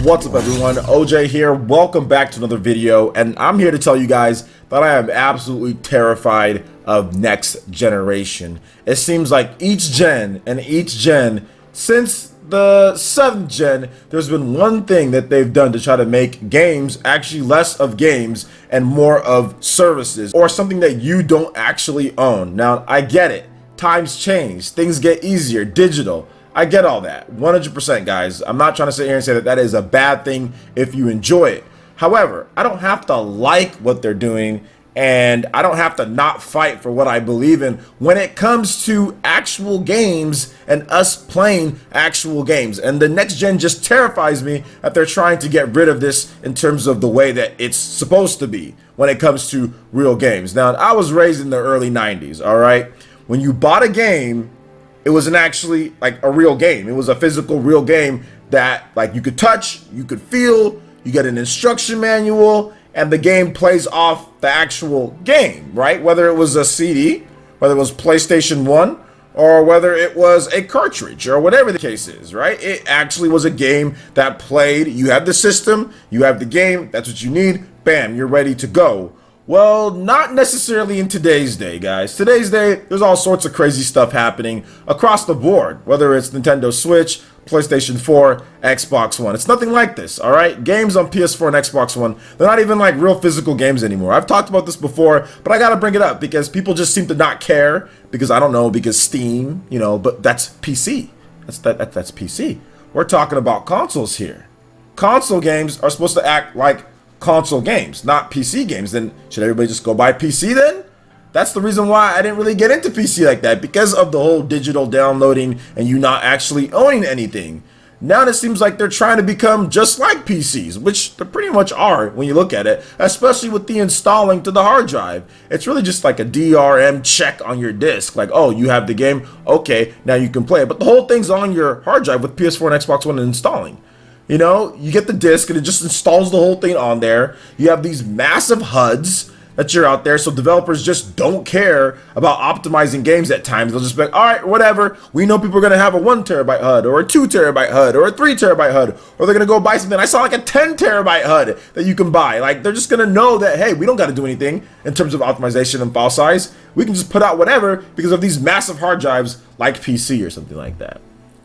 What's up everyone, OJ here, welcome back to another video, and I'm here to tell you guys that I am absolutely terrified of next generation. It seems like each gen since the 7th gen, there's been one thing that they've done to try to make games actually less of games and more of services, or something that you don't actually own. Now, I get it, times change, things get easier, digital. I get all that, 100% guys. I'm not trying to sit here and say that that is a bad thing if you enjoy it. However, I don't have to like what they're doing, and I don't have to not fight for what I believe in when it comes to actual games and us playing actual games. And the next gen just terrifies me that they're trying to get rid of this in terms of the way that it's supposed to be when it comes to real games. Now, I was raised in the early 90s, all right? When you bought a game, it wasn't actually like a real game. It was a physical real game that like you could touch, you could feel, you get an instruction manual, and the game plays off the actual game, right? Whether it was a CD, whether it was PlayStation 1, or whether it was a cartridge, or whatever the case is, right? It actually was a game that played. You have the system, you have the game, that's what you need, bam, you're ready to go. Well, not necessarily in today's day, guys. Today's day, there's all sorts of crazy stuff happening across the board, whether it's Nintendo Switch, PlayStation 4, Xbox One. It's nothing like this, all right? Games on PS4 and Xbox One, they're not even like real physical games anymore. I've talked about this before, but I gotta bring it up because people just seem to not care because, I don't know, because Steam, you know, but that's PC. That's PC. We're talking about consoles here. Console games are supposed to act like console games, not PC games. Then should everybody just go buy PC then? That's the reason why I didn't really get into PC like that, because of the whole digital downloading and you not actually owning anything. Now it seems like they're trying to become just like PCs, which they pretty much are when you look at it, especially with the installing to the hard drive. It's really just like a DRM check on your disk, like, oh, you have the game, okay, now you can play it. But the whole thing's on your hard drive with PS4 and Xbox One installing. You know, you get the disc and it just installs the whole thing on there. You have these massive HUDs that you're out there, so developers just don't care about optimizing games at times. They'll just be like, all right, whatever. We know people are going to have a 1 terabyte HUD or a 2 terabyte HUD or a 3 terabyte HUD, or they're going to go buy something. I saw like a 10 terabyte HUD that you can buy. Like, they're just going to know that, hey, we don't got to do anything in terms of optimization and file size. We can just put out whatever because of these massive hard drives like PC or something like that.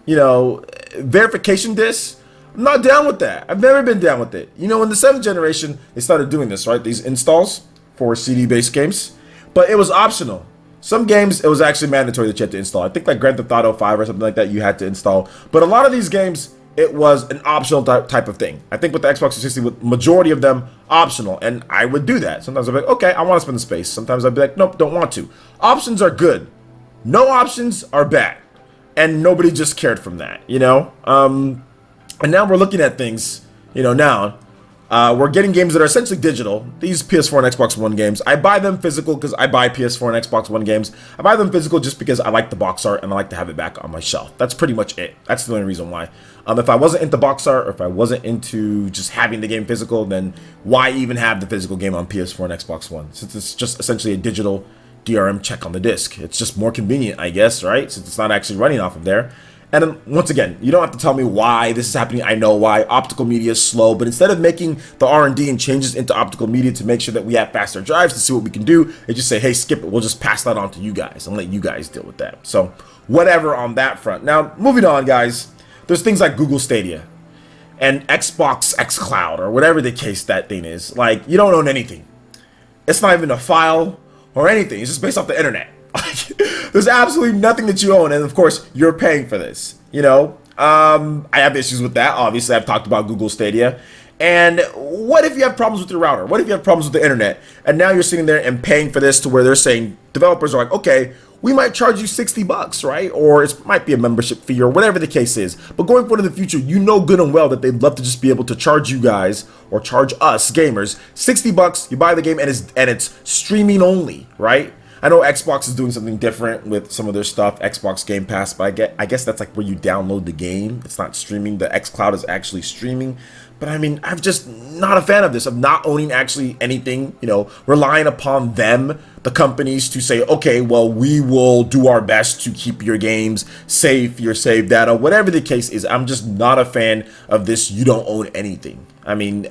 You know, verification discs, I'm not down with that. I've never been down with it. You know, in the 7th generation, they started doing this, right? These installs for CD-based games, but it was optional. Some games, it was actually mandatory that you had to install. I think like Grand Theft Auto 5 or something like that, you had to install. But a lot of these games, it was an optional type of thing. I think with the Xbox 360, with majority of them optional, and I would do that. Sometimes I'd be like, okay, I want to spend the space. Sometimes I'd be like, nope, don't want to. Options are good. No options are bad. And nobody just cared from that, you know? And now we're looking at things, you know, now we're getting games that are essentially digital. These PS4 and Xbox One games, I buy them physical because I buy PS4 and Xbox One games. I buy them physical just because I like the box art and I like to have it back on my shelf. That's pretty much it. That's the only reason why. If I wasn't into box art, or if I wasn't into just having the game physical, then why even have the physical game on PS4 and Xbox One? Since it's just essentially a digital DRM check on the disc. It's just more convenient, I guess, right? Since it's not actually running off of there. And then, once again, you don't have to tell me why this is happening. I know why. Optical media is slow, but instead of making the R&D and changes into optical media to make sure that we have faster drives to see what we can do, they just say, hey, skip it. We'll just pass that on to you guys and let you guys deal with that. So, whatever on that front. Now, moving on, guys, there's things like Google Stadia and Xbox xCloud, or whatever the case that thing is. Like, you don't own anything. It's not even a file or anything. It's just based off the internet. There's absolutely nothing that you own, and of course you're paying for this, you know. I have issues with that. Obviously, I've talked about Google Stadia. And what if you have problems with your router? What if you have problems with the internet, and now you're sitting there and paying for this, to where they're saying, developers are like, okay, we might charge you $60, right? Or it might be a membership fee, or whatever the case is. But going forward in the future, you know good and well that they'd love to just be able to charge you guys, or charge us gamers, $60. You buy the game and it's streaming only, right? I know Xbox is doing something different with some of their stuff, Xbox Game Pass, but I guess that's like where you download the game. It's not streaming. The xCloud is actually streaming. But I mean, I'm just not a fan of this, of not owning actually anything, you know, relying upon them the companies to say, okay, well, we will do our best to keep your games safe, your save data, whatever the case is. I'm just not a fan of this. You don't own anything. I mean,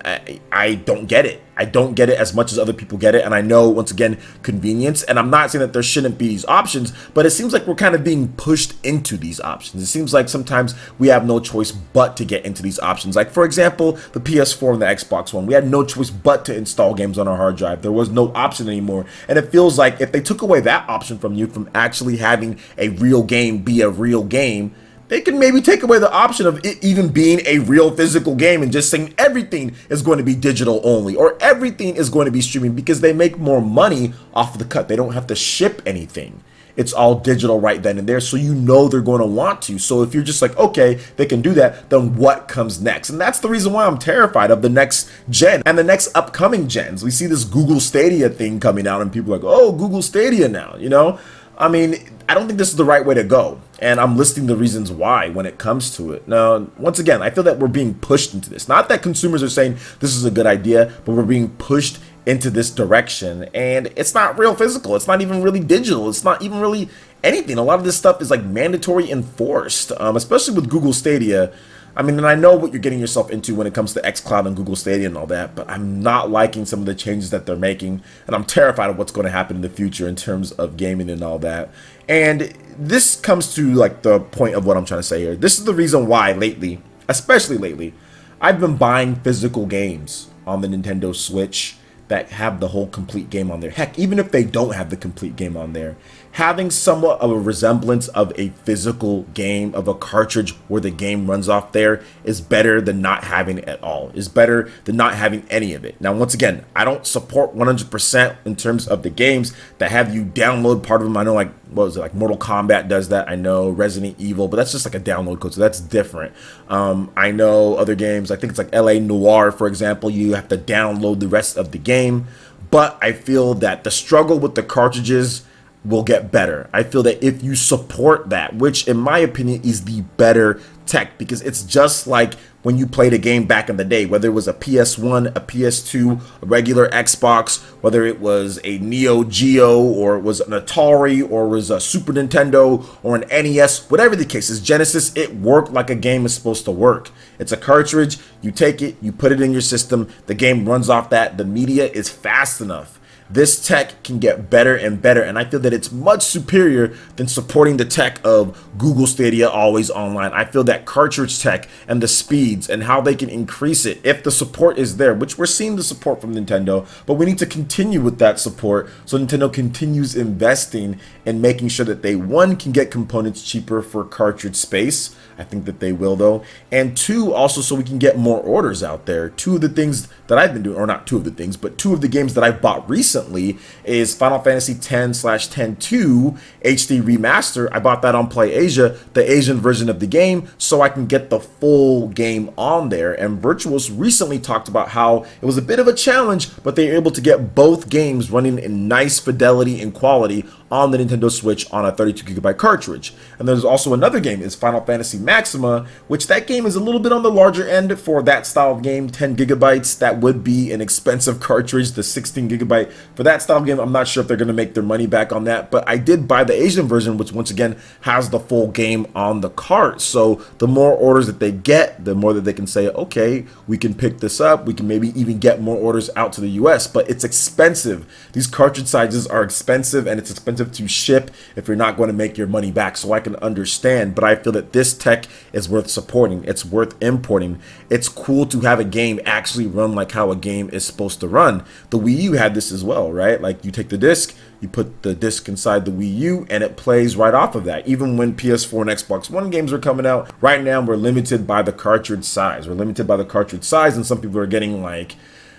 I don't get it. I don't get it as much as other people get it. And I know, once again, convenience. And I'm not saying that there shouldn't be these options, but it seems like we're kind of being pushed into these options. It seems like sometimes we have no choice but to get into these options. Like, for example, the PS4 and the Xbox One, we had no choice but to install games on our hard drive. There was no option anymore. And it feels like if they took away that option from you, from actually having a real game be a real game, they can maybe take away the option of it even being a real physical game and just saying everything is going to be digital only, or everything is going to be streaming, because they make more money off of the cut. They don't have to ship anything. It's all digital right then and there, so you know they're going to want to. So if you're just like, okay, they can do that, then what comes next? And that's the reason why I'm terrified of the next gen and the next upcoming gens. We see this Google Stadia thing coming out, and people are like, oh, Google Stadia now, you know? I mean, I don't think this is the right way to go. And I'm listing the reasons why when it comes to it. Now, once again, I feel that we're being pushed into this. Not that consumers are saying this is a good idea, but we're being pushed into this direction. And it's not real physical. It's not even really digital. It's not even really anything. A lot of this stuff is like mandatory enforced, especially with Google Stadia. I mean, and I know what you're getting yourself into when it comes to xCloud and Google Stadia and all that, but I'm not liking some of the changes that they're making, and I'm terrified of what's going to happen in the future in terms of gaming and all that. And this comes to like the point of what I'm trying to say here. This is the reason why lately, especially lately, I've been buying physical games on the Nintendo Switch that have the whole complete game on there. Heck, even if they don't have the complete game on there, having somewhat of a resemblance of a physical game, of a cartridge where the game runs off there, is better than not having it at all. Is better than not having any of it. Now, once again, I don't support 100% in terms of the games that have you download part of them. I know, like, what was it, like Mortal Kombat does that. I know Resident Evil, but that's just like a download code, so that's different. I know other games, I think it's like LA Noire, for example, you have to download the rest of the game. But I feel that the struggle with the cartridges will get better. I feel that if you support that, which in my opinion is the better tech, because it's just like when you played a game back in the day, whether it was a PS1, a PS2, a regular Xbox, whether it was a Neo Geo, or it was an Atari, or it was a Super Nintendo, or an NES, whatever the case is, Genesis, it worked like a game is supposed to work. It's a cartridge, you take it, you put it in your system, the game runs off that, the media is fast enough. This tech can get better and better, and I feel that it's much superior than supporting the tech of Google Stadia always online. I feel that cartridge tech and the speeds and how they can increase it if the support is there, which we're seeing the support from Nintendo, but we need to continue with that support so Nintendo continues investing in making sure that they, one, can get components cheaper for cartridge space. I think that they will, though. And two, also so we can get more orders out there. Two of the things that I've been doing, or not two of the things, but two of the games that I bought recently is Final Fantasy X/10-2 HD Remaster. I bought that on PlayAsia, the Asian version of the game, so I can get the full game on there. And Virtuos recently talked about how it was a bit of a challenge, but they were able to get both games running in nice fidelity and quality on the Nintendo Switch on a 32GB cartridge. And there's also another game, is Final Fantasy Maxima, which that game is a little bit on the larger end for that style of game, 10GB. That would be an expensive cartridge, the 16GB. For that style of game, I'm not sure if they're going to make their money back on that, but I did buy the Asian version, which once again has the full game on the cart. So the more orders that they get, the more that they can say, okay, we can pick this up, we can maybe even get more orders out to the US, but it's expensive. These cartridge sizes are expensive, and it's expensive to ship if you're not going to make your money back, so I can understand. But I feel that this tech is worth supporting. It's worth importing. It's cool to have a game actually run like how a game is supposed to run. The Wii U had this as well, right? Like, you take the disc, you put the disc inside the Wii U, and it plays right off of that. Even when PS4 and Xbox One games are coming out, right now we're limited by the cartridge size. We're limited by the cartridge size, and some people are getting, like,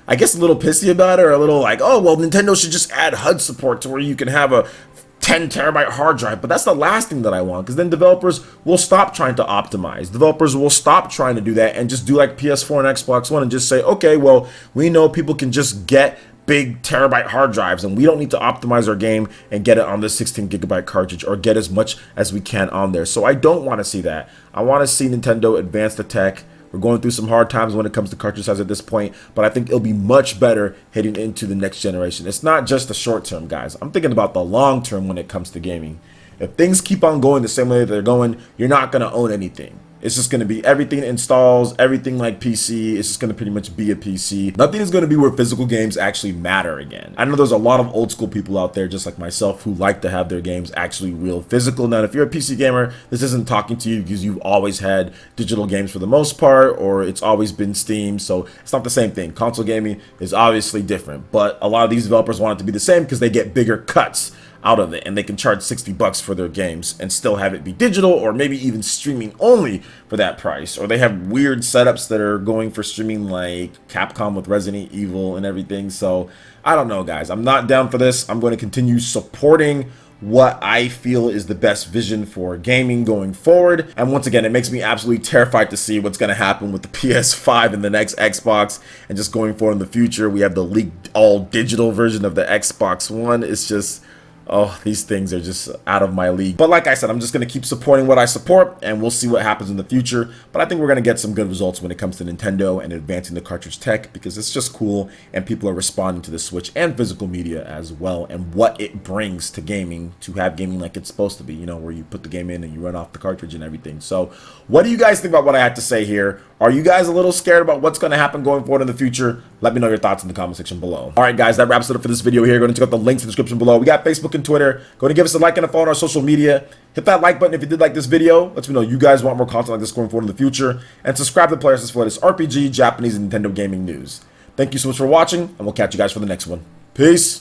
I guess, a little pissy about it, or a little like, oh, well, Nintendo should just add HUD support to where you can have a 10TB hard drive. But that's the last thing that I want, because then developers will stop trying to optimize. Developers will stop trying to do that and just do like PS4 and Xbox One and just say, okay, well, we know people can just get big terabyte hard drives, and we don't need to optimize our game and get it on the 16GB cartridge, or get as much as we can on there. So I don't want to see that. I want to see Nintendo advance the tech, We're going through some hard times when it comes to cartridge size at this point, but I think it'll be much better heading into the next generation. It's not just the short term, guys. I'm thinking about the long term when it comes to gaming. If things keep on going the same way that they're going, you're not going to own anything. It's just going to be everything installs, everything like PC. It's just going to pretty much be a PC. Nothing is going to be where physical games actually matter again. I know there's a lot of old school people out there just like myself who like to have their games actually real physical. Now, if you're a PC gamer, this isn't talking to you because you've always had digital games for the most part, or it's always been Steam. So it's not the same thing. Console gaming is obviously different, but a lot of these developers want it to be the same because they get bigger cuts out of it, and they can charge $60 for their games and still have it be digital, or maybe even streaming only for that price. Or they have weird setups that are going for streaming, like Capcom with Resident Evil and everything. So I don't know, guys. I'm not down for this. I'm going to continue supporting what I feel is the best vision for gaming going forward. And once again, it makes me absolutely terrified to see what's going to happen with the PS5 and the next Xbox, and just going forward in the future. We have the leaked all digital version of the Xbox One. It's just, oh, these things are just out of my league. But like I said, I'm just going to keep supporting what I support, and we'll see what happens in the future. But I think we're going to get some good results when it comes to Nintendo and advancing the cartridge tech, because it's just cool, and people are responding to the Switch and physical media as well, and what it brings to gaming, to have gaming like it's supposed to be, you know, where you put the game in and you run off the cartridge and everything. So what do you guys think about what I had to say here? Are you guys a little scared about what's going to happen going forward in the future? Let me know your thoughts in the comment section below. All right, guys, that wraps it up for this video here. Go and check out the links in the description below. We got Facebook and Twitter. Go and give us a like and a follow on our social media. Hit that like button if you did like this video. Let me know you guys want more content like this going forward in the future. And subscribe to PlayerEssence for latest RPG, Japanese, and Nintendo gaming news. Thank you so much for watching, and we'll catch you guys for the next one. Peace.